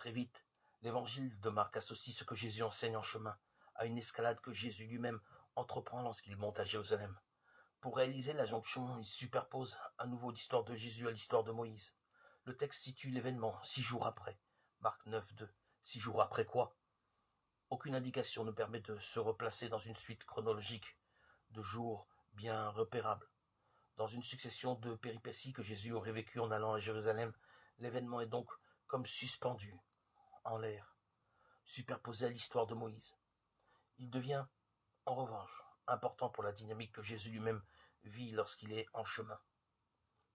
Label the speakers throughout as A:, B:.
A: Très vite, l'évangile de Marc associe ce que Jésus enseigne en chemin à une escalade que Jésus lui-même entreprend lorsqu'il monte à Jérusalem. Pour réaliser la jonction, il superpose à nouveau l'histoire de Jésus à l'histoire de Moïse. Le texte situe l'événement 6 jours après. Marc 9, 2. 6 jours après quoi? Aucune indication ne permet de se replacer dans une suite chronologique de jours bien repérables. Dans une succession de péripéties que Jésus aurait vécues en allant à Jérusalem, l'événement est donc comme suspendu en l'air, superposé à l'histoire de Moïse. Il devient, en revanche, important pour la dynamique que Jésus lui-même vit lorsqu'il est en chemin.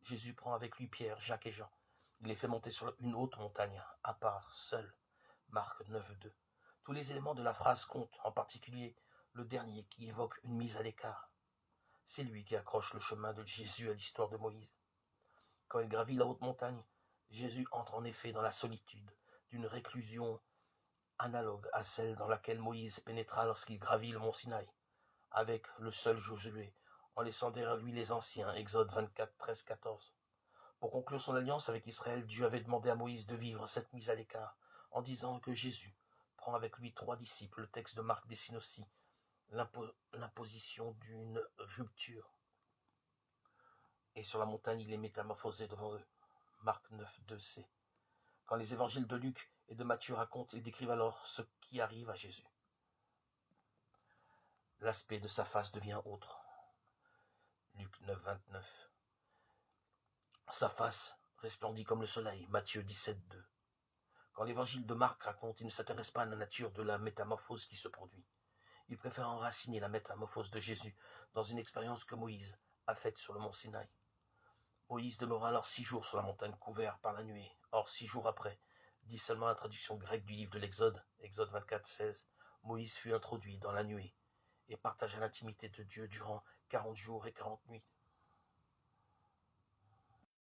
A: Jésus prend avec lui Pierre, Jacques et Jean. Il les fait monter sur une haute montagne, à part, seul. Marc 9, 2. Tous les éléments de la phrase comptent, en particulier le dernier qui évoque une mise à l'écart. C'est lui qui accroche le chemin de Jésus à l'histoire de Moïse. Quand il gravit la haute montagne, Jésus entre en effet dans la solitude d'une réclusion analogue à celle dans laquelle Moïse pénétra lorsqu'il gravit le mont Sinaï, avec le seul Josué, en laissant derrière lui les anciens, Exode 24, 13, 14. Pour conclure son alliance avec Israël, Dieu avait demandé à Moïse de vivre cette mise à l'écart, en disant que Jésus prend avec lui 3 disciples. Le texte de Marc dessine aussi l'imposition d'une rupture. Et sur la montagne, il est métamorphosé devant eux. Marc 9, 2c. Quand les évangiles de Luc et de Matthieu racontent, ils décrivent alors ce qui arrive à Jésus. L'aspect de sa face devient autre. Luc 9, 29. Sa face resplendit comme le soleil. Matthieu 17, 2. Quand l'évangile de Marc raconte, il ne s'intéresse pas à la nature de la métamorphose qui se produit. Il préfère enraciner la métamorphose de Jésus dans une expérience que Moïse a faite sur le mont Sinaï. Moïse demeura alors 6 jours sur la montagne couvert par la nuée. Or, 6 jours après, dit seulement la traduction grecque du livre de l'Exode, Exode 24, 16, Moïse fut introduit dans la nuée et partagea l'intimité de Dieu durant 40 jours et 40 nuits.